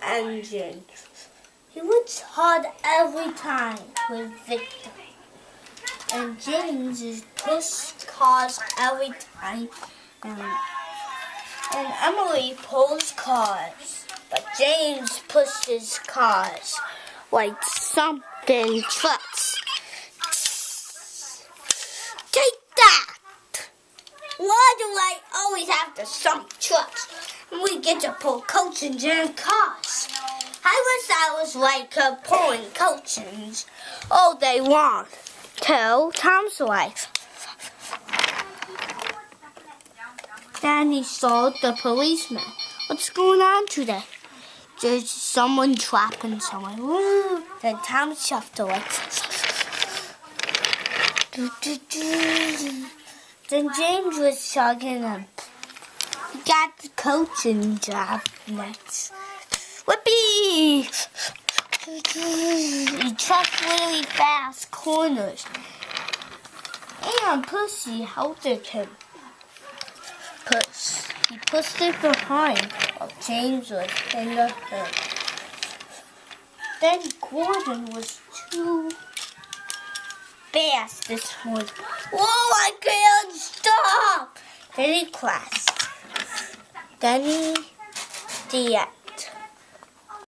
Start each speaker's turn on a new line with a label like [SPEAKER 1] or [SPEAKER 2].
[SPEAKER 1] engine. He works hard every time with Victor. And James is pushed cars every time. And Emily pulls cars. But James pushes cars like something trucks. Take that! Why do I always have to stump trucks? We get to pull coachins and cars. I wish I was like pulling coachins all day long. Till Tom's wife. Then he saw the policeman. What's going on today? There's someone trapping someone. Woo! Then Tom shoved away. Then James was talking him. He got the coaching job next. Whoopee! He trucked really fast corners. And Pussy helped him. He pushed it behind while James was in the hood. Then Gordon was too fast this one. Whoa, I can't stop! Then he crashed. The end.